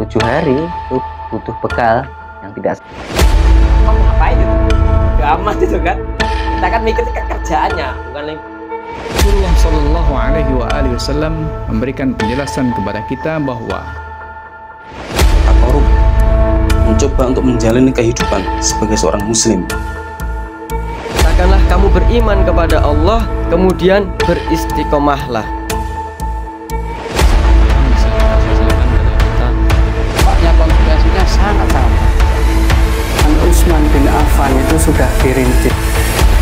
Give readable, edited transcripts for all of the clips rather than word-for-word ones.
7 hari itu butuh bekal yang tidak. Kamu ngapain itu? Gak amat itu kan? Kita kan mikir kerjaannya, bukan lagi. Rasulullah Shallallahu Alaihi Wasallam memberikan penjelasan kepada kita bahwa Takarub mencoba untuk menjalani kehidupan sebagai seorang muslim. Katakanlah kamu beriman kepada Allah, kemudian beristiqomahlah. Sifatnya konsekuensinya sangat sama. Utsman bin Affan itu sudah dirinci.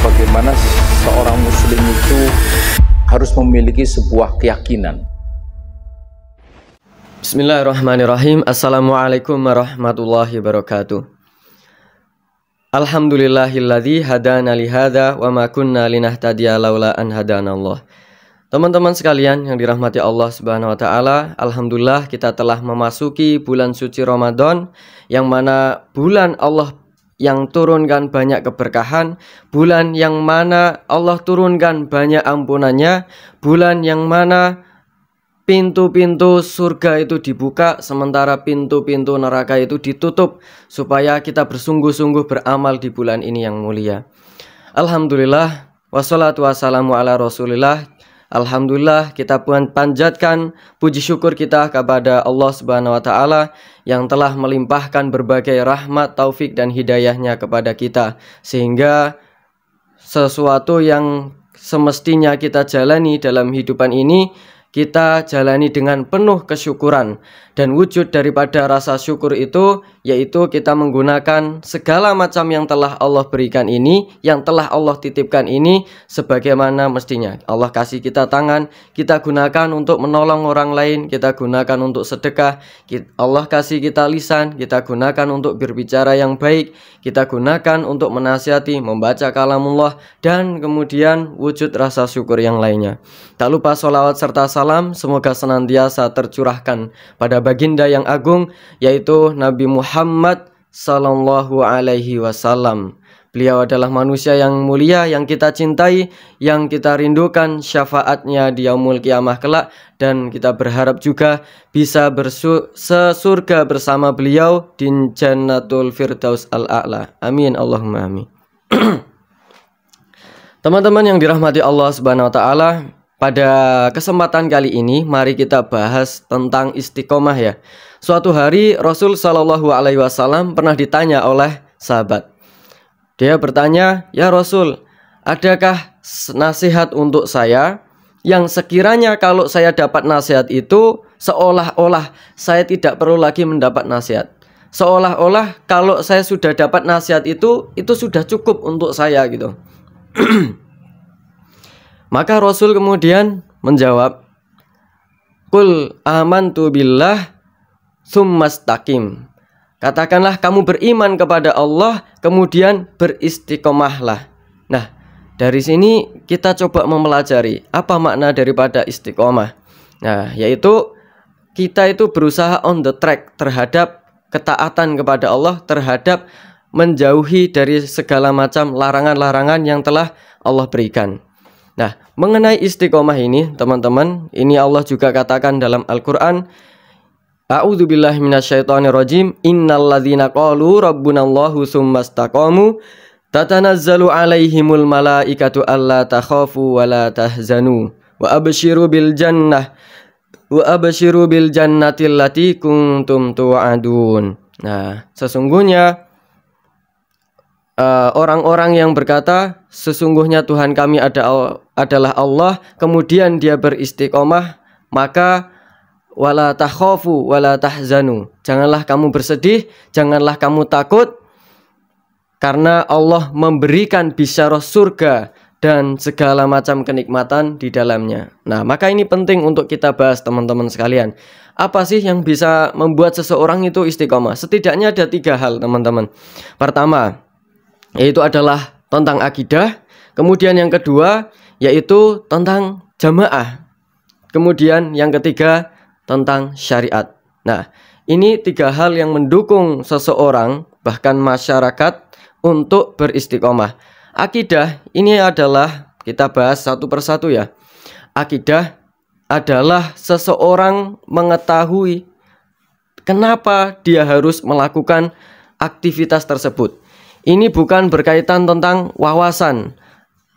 bagaimana seorang muslim itu harus memiliki sebuah keyakinan. Bismillahirrahmanirrahim. Assalamualaikum warahmatullahi wabarakatuh. Alhamdulillahilladzi hadana lihada wa ma kunna linahtadiya laula an hadanallah. Teman-teman sekalian yang dirahmati Allah Subhanahu wa taala, alhamdulillah kita telah memasuki bulan suci Ramadan, yang mana bulan Allah yang turunkan banyak keberkahan, bulan yang mana Allah turunkan banyak ampunannya, bulan yang mana pintu-pintu surga itu dibuka, sementara pintu-pintu neraka itu ditutup, supaya kita bersungguh-sungguh beramal di bulan ini yang mulia. Alhamdulillah, wassalatu wassalamu ala rasulillah. Alhamdulillah, kita pun panjatkan puji syukur kita kepada Allah Subhanahu wa taala yang telah melimpahkan berbagai rahmat, taufik dan hidayahnya kepada kita, sehingga sesuatu yang semestinya kita jalani dalam hidupan ini kita jalani dengan penuh kesyukuran, dan wujud daripada rasa syukur itu yaitu kita menggunakan segala macam yang telah Allah berikan ini, yang telah Allah titipkan ini sebagaimana mestinya. Allah kasih kita tangan, kita gunakan untuk menolong orang lain, kita gunakan untuk sedekah. Allah kasih kita lisan, kita gunakan untuk berbicara yang baik, kita gunakan untuk menasihati, membaca kalamullah, dan kemudian wujud rasa syukur yang lainnya. Tak lupa sholawat serta salam semoga senantiasa tercurahkan pada baginda yang agung, yaitu Nabi Muhammad Sallallahu Alaihi Wasallam. Beliau adalah manusia yang mulia, yang kita cintai, yang kita rindukan syafaatnya di yaumul kiamah kelak, dan kita berharap juga bisa sesurga bersama beliau di Jannatul Firdaus Al-A'la. Amin Allahumma amin. Teman-teman yang dirahmati Allah Subhanahu wa taala, pada kesempatan kali ini mari kita bahas tentang istiqomah ya. Suatu hari Rasul Shallallahu Alaihi Wasallam pernah ditanya oleh sahabat. Dia bertanya, "Ya Rasul, adakah nasihat untuk saya yang sekiranya kalau saya dapat nasihat itu seolah-olah saya tidak perlu lagi mendapat nasihat? Seolah-olah kalau saya sudah dapat nasihat itu sudah cukup untuk saya gitu." Maka Rasul kemudian menjawab, "Qul amantu billah tsumastaqim." Katakanlah kamu beriman kepada Allah, kemudian beristiqomahlah. Nah, dari sini kita coba mempelajari apa makna daripada istiqomah. Nah, yaitu kita itu berusaha on the track terhadap ketaatan kepada Allah, terhadap menjauhi dari segala macam larangan-larangan yang telah Allah berikan. Nah, mengenai istiqomah ini, teman-teman, ini Allah juga katakan dalam Al-Quran, A'udzubillahi minasyaitonirrajim, innalladzina qalu rabbunallahu tsumastaqamu tatanazzalu alaihimul malaikatu alla takhafu wa la tahzanu wa abshiru bil jannati allati kuntum tu'adun. Nah, sesungguhnya orang-orang yang berkata sesungguhnya Tuhan kami adalah Allah, kemudian dia beristiqomah, maka wala takhafu wala tahzanu, janganlah kamu bersedih, janganlah kamu takut, karena Allah memberikan bisyarah surga dan segala macam kenikmatan di dalamnya. Nah, maka ini penting untuk kita bahas teman-teman sekalian. Apa sih yang bisa membuat seseorang itu istiqomah? Setidaknya ada 3 hal teman-teman. Pertama, yaitu adalah tentang akidah. Kemudian yang kedua yaitu tentang jamaah. Kemudian yang ketiga tentang syariat. Nah, ini 3 hal yang mendukung seseorang, bahkan masyarakat, untuk beristiqomah. Akidah ini adalah, kita bahas satu persatu ya. Akidah adalah seseorang mengetahui Kenapa dia harus melakukan aktivitas tersebut? Ini bukan berkaitan tentang wawasan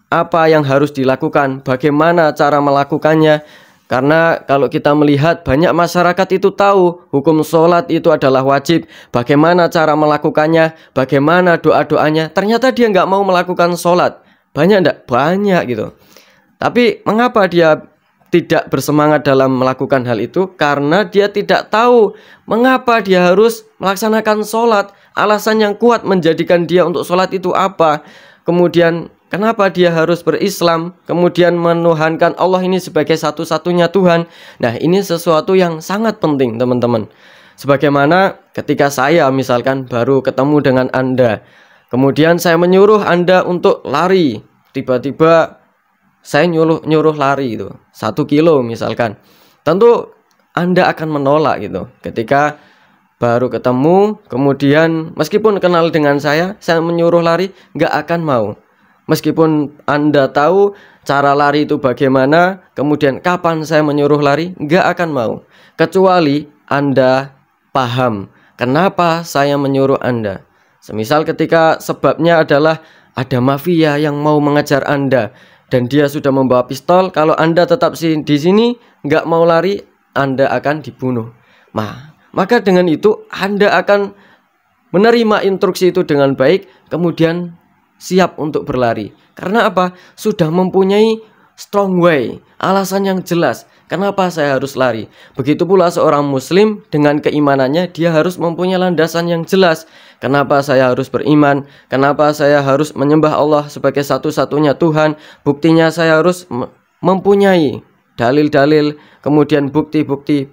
apa yang harus dilakukan, bagaimana cara melakukannya. Karena kalau kita melihat banyak masyarakat itu tahu hukum sholat itu adalah wajib, bagaimana cara melakukannya, bagaimana doa-doanya. Ternyata dia nggak mau melakukan sholat. Banyak enggak? Banyak gitu. Tapi mengapa dia tidak bersemangat dalam melakukan hal itu? Karena dia tidak tahu mengapa dia harus melaksanakan sholat. Alasan yang kuat menjadikan dia untuk sholat itu apa? Kemudian kenapa dia harus berislam? Kemudian menuhankan Allah ini sebagai satu-satunya Tuhan. Nah, ini sesuatu yang sangat penting, teman-teman. Sebagaimana ketika saya misalkan baru ketemu dengan Anda, kemudian saya menyuruh Anda untuk lari. Tiba-tiba saya nyuruh lari itu 1 kilo misalkan. Tentu Anda akan menolak gitu. Ketika baru ketemu, kemudian meskipun kenal dengan saya menyuruh lari, nggak akan mau. Meskipun Anda tahu cara lari itu bagaimana, kemudian kapan saya menyuruh lari, nggak akan mau. Kecuali Anda paham kenapa saya menyuruh Anda. Semisal ketika sebabnya adalah ada mafia yang mau mengejar Anda dan dia sudah membawa pistol. Kalau Anda tetap di sini nggak mau lari, Anda akan dibunuh. Maka dengan itu Anda akan menerima instruksi itu dengan baik, kemudian siap untuk berlari. Karena apa? Sudah mempunyai strong way, alasan yang jelas kenapa saya harus lari. Begitu pula seorang muslim dengan keimanannya, dia harus mempunyai landasan yang jelas. Kenapa saya harus beriman? Kenapa saya harus menyembah Allah sebagai satu-satunya Tuhan? Buktinya saya harus mempunyai dalil-dalil, kemudian bukti-bukti,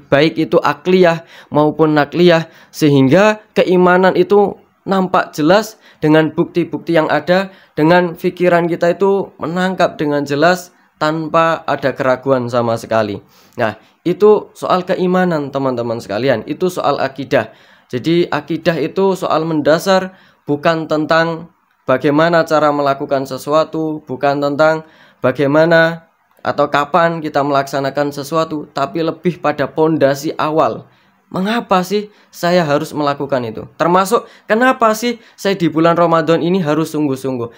baik itu akliyah maupun nakliyah, sehingga keimanan itu nampak jelas dengan bukti-bukti yang ada, dengan pikiran kita itu menangkap dengan jelas tanpa ada keraguan sama sekali. Nah, itu soal keimanan, teman-teman sekalian. Itu soal akidah. Jadi akidah itu soal mendasar, bukan tentang bagaimana cara melakukan sesuatu, bukan tentang bagaimana atau kapan kita melaksanakan sesuatu, tapi lebih pada pondasi awal. Mengapa sih saya harus melakukan itu? Termasuk kenapa sih saya di bulan Ramadan ini harus sungguh-sungguh?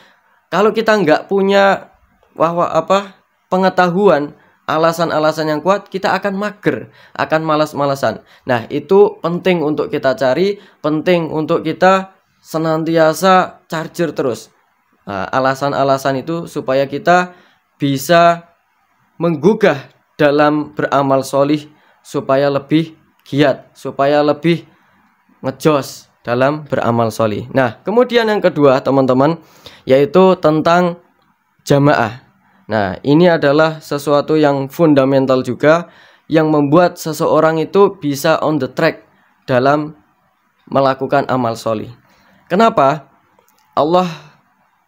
Kalau kita nggak punya pengetahuan, alasan-alasan yang kuat, kita akan mager, akan malas-malasan. Nah, itu penting untuk kita cari, penting untuk kita senantiasa charger terus. Alasan-alasan itu supaya kita bisa menggugah dalam beramal solih, supaya lebih giat, supaya lebih ngejos dalam beramal solih. Nah, kemudian yang kedua, teman-teman, yaitu tentang jamaah. Nah, ini adalah sesuatu yang fundamental juga, yang membuat seseorang itu bisa on the track dalam melakukan amal solih. Kenapa? Allah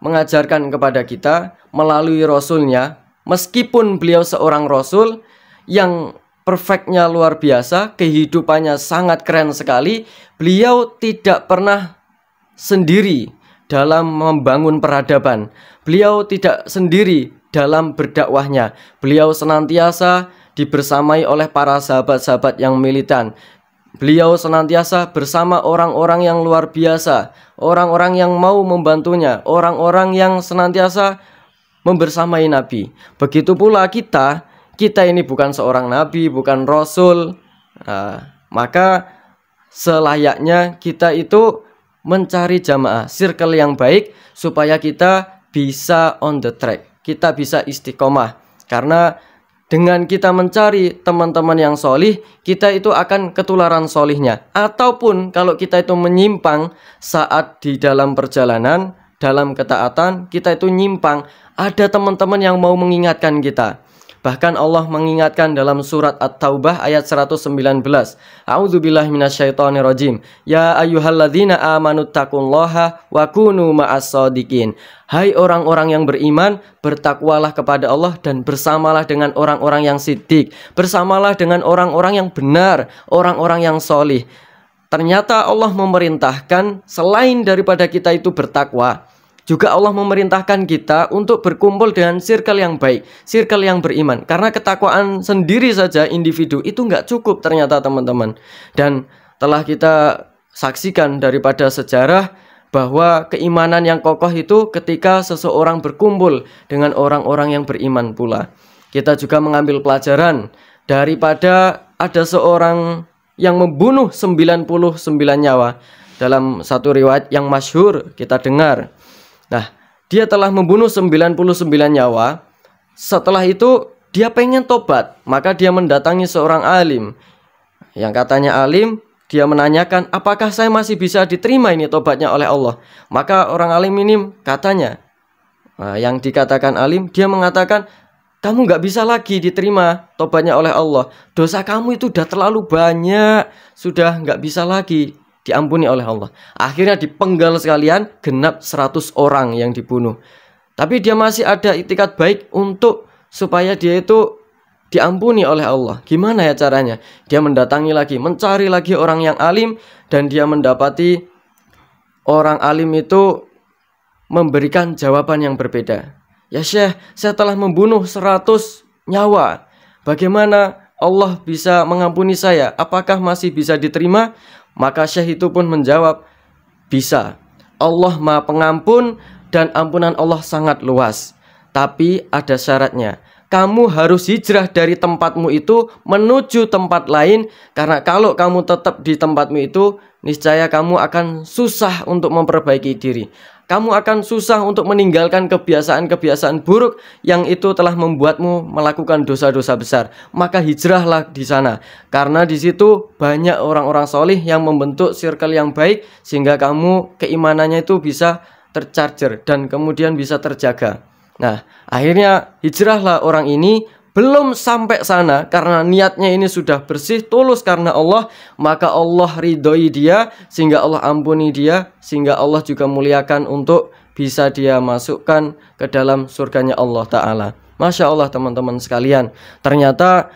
mengajarkan kepada kita melalui Rasulnya, meskipun beliau seorang Rasul yang perfectnya luar biasa, kehidupannya sangat keren sekali, beliau tidak pernah sendiri dalam membangun peradaban. Beliau tidak sendiri dalam berdakwahnya. Beliau senantiasa dibersamai oleh para sahabat-sahabat yang militan. Beliau senantiasa bersama orang-orang yang luar biasa, orang-orang yang mau membantunya, orang-orang yang senantiasa membersamai Nabi. Begitu pula kita ini bukan seorang Nabi, bukan Rasul. Maka selayaknya kita itu mencari jamaah, circle yang baik, supaya kita bisa on the track, kita bisa istiqomah. Karena dengan kita mencari teman-teman yang solih, kita itu akan ketularan solihnya. Ataupun kalau kita itu menyimpang saat di dalam perjalanan, dalam ketaatan, kita itu nyimpang, ada teman-teman yang mau mengingatkan kita. Bahkan Allah mengingatkan dalam surat At-Taubah ayat 119. A'udzubillahi minasyaitonirrajim. Ya ayyuhalladzina amanu taqullaha wa kunu ma'as-shadiqin. Hai orang-orang yang beriman, bertakwalah kepada Allah dan bersamalah dengan orang-orang yang siddiq. Bersamalah dengan orang-orang yang benar, orang-orang yang solih. Ternyata Allah memerintahkan selain daripada kita itu bertakwa, juga Allah memerintahkan kita untuk berkumpul dengan circle yang baik, circle yang beriman. Karena ketakwaan sendiri saja individu itu nggak cukup ternyata, teman-teman. Dan telah kita saksikan daripada sejarah bahwa keimanan yang kokoh itu ketika seseorang berkumpul dengan orang-orang yang beriman pula. Kita juga mengambil pelajaran daripada ada seorang yang membunuh 99 nyawa. Dalam satu riwayat yang masyhur kita dengar. Nah, dia telah membunuh 99 nyawa. Setelah itu dia pengen tobat, maka dia mendatangi seorang alim. Yang katanya alim, dia menanyakan, apakah saya masih bisa diterima ini tobatnya oleh Allah? Maka orang alim ini katanya, yang dikatakan alim, dia mengatakan, kamu nggak bisa lagi diterima tobatnya oleh Allah. Dosa kamu itu udah terlalu banyak, sudah nggak bisa lagi diampuni oleh Allah. Akhirnya dipenggal sekalian, genap 100 orang yang dibunuh. Tapi dia masih ada itikad baik untuk supaya dia itu diampuni oleh Allah. Gimana ya caranya? Dia mendatangi lagi, mencari lagi orang yang alim, dan dia mendapati orang alim itu memberikan jawaban yang berbeda. Ya Syekh, saya telah membunuh 100 nyawa. Bagaimana Allah bisa mengampuni saya? Apakah masih bisa diterima? Maka Syekh itu pun menjawab, bisa. Allah Maha Pengampun dan ampunan Allah sangat luas. Tapi ada syaratnya. Kamu harus hijrah dari tempatmu itu menuju tempat lain. Karena kalau kamu tetap di tempatmu itu, niscaya kamu akan susah untuk memperbaiki diri. Kamu akan susah untuk meninggalkan kebiasaan-kebiasaan buruk yang itu telah membuatmu melakukan dosa-dosa besar. Maka hijrahlah di sana. Karena di situ banyak orang-orang solih yang membentuk circle yang baik, sehingga kamu keimanannya itu bisa tercharger dan kemudian bisa terjaga. Nah, akhirnya hijrahlah orang ini. Belum sampai sana karena niatnya ini sudah bersih, tulus karena Allah, maka Allah ridhoi dia, sehingga Allah ampuni dia, sehingga Allah juga muliakan untuk bisa dia masukkan ke dalam surganya Allah Ta'ala. Masya Allah teman-teman sekalian, ternyata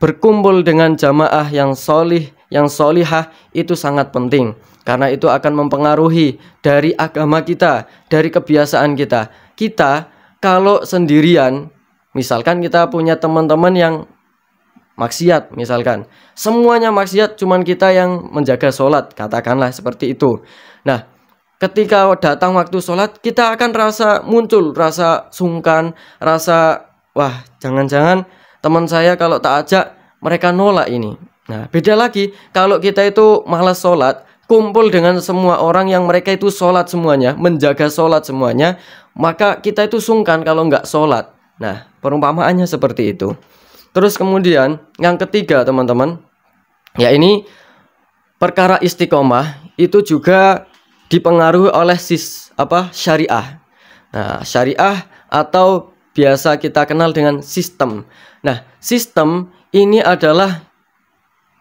berkumpul dengan jamaah yang solih, yang solihah itu sangat penting. Karena itu akan mempengaruhi dari agama kita, dari kebiasaan kita. Kita kalau sendirian, misalkan kita punya teman-teman yang maksiat, misalkan semuanya maksiat, cuman kita yang menjaga sholat, katakanlah seperti itu. Nah, ketika datang waktu sholat, kita akan muncul rasa sungkan, rasa wah, jangan-jangan teman saya kalau tak ajak mereka nolak ini. Nah, beda lagi kalau kita itu malas sholat, kumpul dengan semua orang yang mereka itu sholat semuanya, menjaga sholat semuanya, maka kita itu sungkan kalau nggak sholat. Nah, perumpamaannya seperti itu. Terus kemudian yang ketiga teman-teman, ya ini perkara istiqomah itu juga dipengaruhi oleh syariah. Nah, syariah atau biasa kita kenal dengan sistem. Nah, sistem ini adalah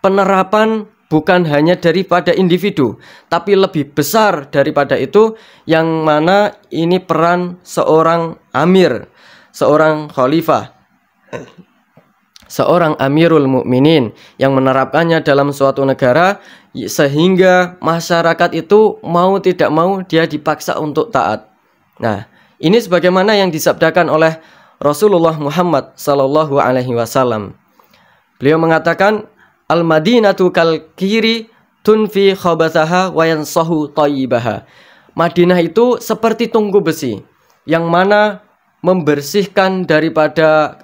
penerapan bukan hanya daripada individu, tapi lebih besar daripada itu, yang mana ini peran seorang amir, seorang khalifah, seorang amirul mukminin yang menerapkannya dalam suatu negara, sehingga masyarakat itu mau tidak mau dia dipaksa untuk taat. Nah, ini sebagaimana yang disabdakan oleh Rasulullah Muhammad sallallahu alaihi wasallam. Beliau mengatakan, Al-Madinatu kal-kiri tunfi khabathaha wa yansahu thayyibaha. Madinah itu seperti tungku besi yang mana membersihkan daripada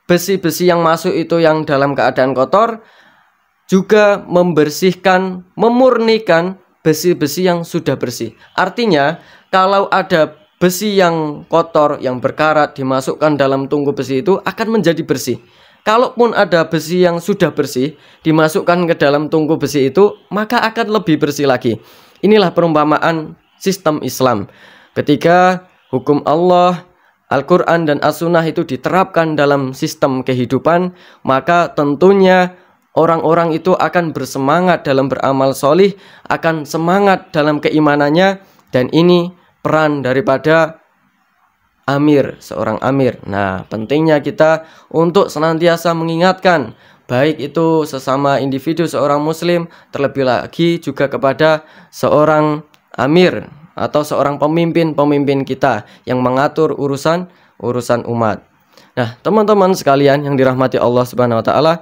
besi-besi yang masuk itu yang dalam keadaan kotor, juga membersihkan, memurnikan besi-besi yang sudah bersih. Artinya, kalau ada besi yang kotor, yang berkarat dimasukkan dalam tungku besi itu akan menjadi bersih. Kalaupun ada besi yang sudah bersih dimasukkan ke dalam tungku besi itu, maka akan lebih bersih lagi. Inilah perumpamaan sistem Islam. Ketika hukum Allah, Al-Quran dan As-Sunnah itu diterapkan dalam sistem kehidupan, maka tentunya orang-orang itu akan bersemangat dalam beramal solih, akan semangat dalam keimanannya, dan ini peran daripada amir, seorang amir. Nah, pentingnya kita untuk senantiasa mengingatkan, baik itu sesama individu seorang muslim, terlebih lagi juga kepada seorang amir atau seorang pemimpin kita yang mengatur urusan umat. Nah, teman-teman sekalian yang dirahmati Allah Subhanahu wa taala,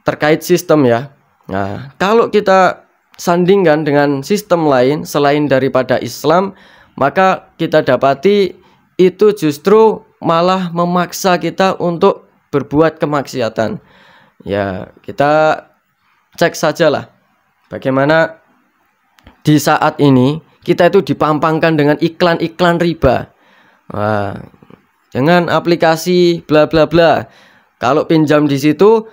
terkait sistem ya, Nah, kalau kita sandingkan dengan sistem lain selain daripada Islam, maka kita dapati itu justru malah memaksa kita untuk berbuat kemaksiatan. Ya, kita cek sajalah bagaimana di saat ini kita itu dipampangkan dengan iklan-iklan riba. Wah, dengan aplikasi bla bla bla. Kalau pinjam di situ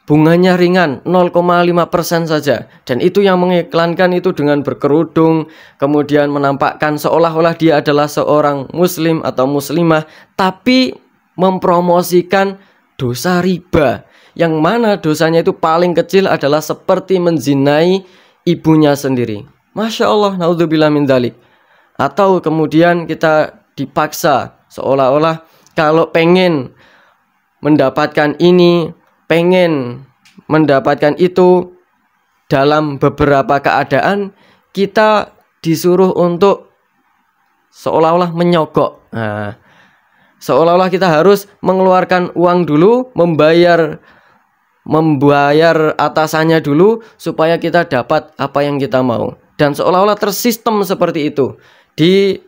bunganya ringan 0,5% saja, dan itu yang mengiklankan itu dengan berkerudung, kemudian menampakkan seolah-olah dia adalah seorang muslim atau muslimah, tapi mempromosikan dosa riba, yang mana dosanya itu paling kecil adalah seperti menzinai ibunya sendiri. Masya Allah, naudzubillah min dzalik. Atau kemudian kita dipaksa seolah-olah kalau pengen mendapatkan ini, pengen mendapatkan itu, dalam beberapa keadaan kita disuruh untuk seolah-olah menyogok. Nah, seolah-olah kita harus mengeluarkan uang dulu, membayar atasannya dulu supaya kita dapat apa yang kita mau. Dan seolah-olah tersistem seperti itu di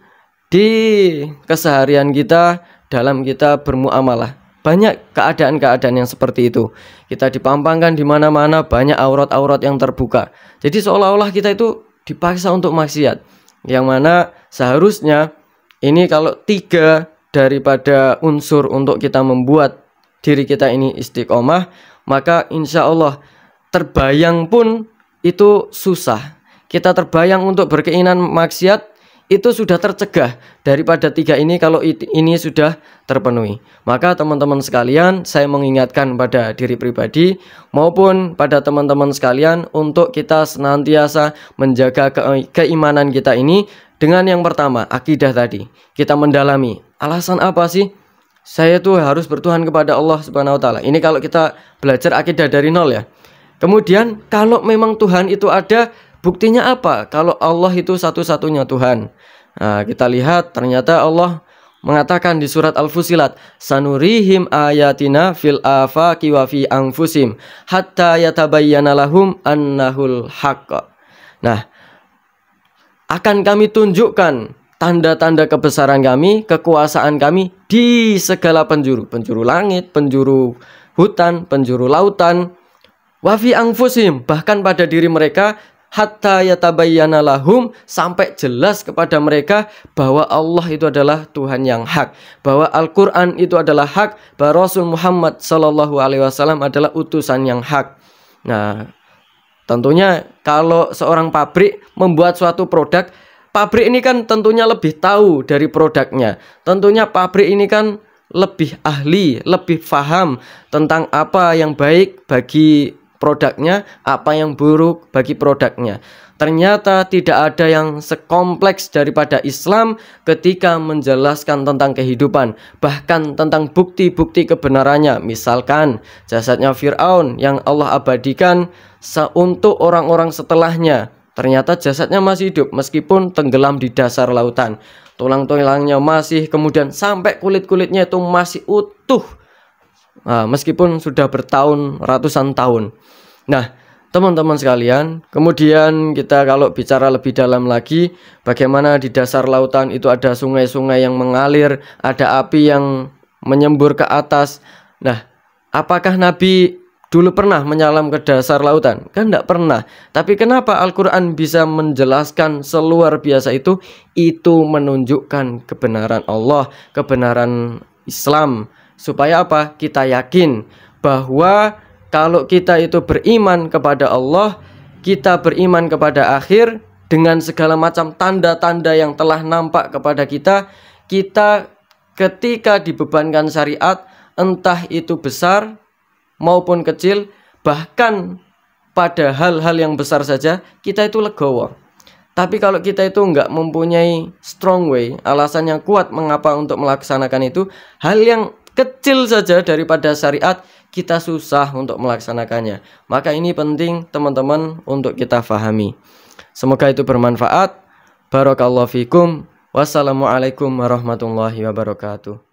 keseharian kita dalam kita bermuamalah. Banyak keadaan-keadaan yang seperti itu. Kita dipampangkan di mana-mana, banyak aurat-aurat yang terbuka. Jadi seolah-olah kita itu dipaksa untuk maksiat. Yang mana seharusnya ini kalau 3 daripada unsur untuk kita membuat diri kita ini istiqomah, maka insya Allah terbayang pun itu susah. Kita terbayang untuk berkeinginan maksiat itu sudah tercegah daripada 3 ini kalau ini sudah terpenuhi. Maka teman-teman sekalian, saya mengingatkan pada diri pribadi maupun pada teman-teman sekalian untuk kita senantiasa menjaga keimanan kita ini dengan yang pertama, akidah tadi. Kita mendalami, alasan apa sih saya tuh harus bertuhan kepada Allah Subhanahu wa taala. Ini kalau kita belajar akidah dari nol ya. Kemudian kalau memang Tuhan itu ada, buktinya apa? Kalau Allah itu satu-satunya Tuhan. Nah, kita lihat ternyata Allah mengatakan di surat Al-Fusilat, sanurihim ayatina fil afaqi wa fi anfusim hatta yatabayyana lahum annahul haqq. Nah, akan kami tunjukkan tanda-tanda kebesaran kami, kekuasaan kami di segala penjuru, penjuru langit, penjuru hutan, penjuru lautan, wa fi anfusim, bahkan pada diri mereka, hatta yatabayyana lahum, sampai jelas kepada mereka bahwa Allah itu adalah Tuhan yang hak, bahwa Al-Quran itu adalah hak, bahwa Rasul Muhammad Sallallahu Alaihi Wasallam adalah utusan yang hak. Nah, tentunya kalau seorang pabrik membuat suatu produk, pabrik ini kan tentunya lebih tahu dari produknya. Tentunya pabrik ini kan lebih ahli, lebih paham tentang apa yang baik bagi produknya, apa yang buruk bagi produknya. Ternyata tidak ada yang sekompleks daripada Islam ketika menjelaskan tentang kehidupan, bahkan tentang bukti-bukti kebenarannya. Misalkan jasadnya Fir'aun yang Allah abadikan untuk orang-orang setelahnya, ternyata jasadnya masih hidup meskipun tenggelam di dasar lautan. Tulang-tulangnya masih, kemudian sampai kulit-kulitnya itu masih utuh. Nah, meskipun sudah bertahun, ratusan tahun. Nah, teman-teman sekalian, kemudian kita kalau bicara lebih dalam lagi, bagaimana di dasar lautan itu ada sungai-sungai yang mengalir, ada api yang menyembur ke atas. Nah, apakah Nabi dulu pernah menyelam ke dasar lautan? Kan tidak pernah. Tapi kenapa Al-Quran bisa menjelaskan seluar biasa itu? Itu menunjukkan kebenaran Allah, kebenaran Islam. Supaya apa? Kita yakin bahwa kalau kita itu beriman kepada Allah, kita beriman kepada akhir, dengan segala macam tanda-tanda yang telah nampak kepada kita, kita ketika dibebankan syariat, entah itu besar maupun kecil, bahkan pada hal-hal yang besar saja, kita itu legowo. Tapi kalau kita itu nggak mempunyai strong way, alasan yang kuat mengapa untuk melaksanakan itu, hal yang kecil saja daripada syariat, kita susah untuk melaksanakannya. Maka ini penting teman-teman untuk kita fahami. Semoga itu bermanfaat. Barakallahu fikum. Wassalamualaikum warahmatullahi wabarakatuh.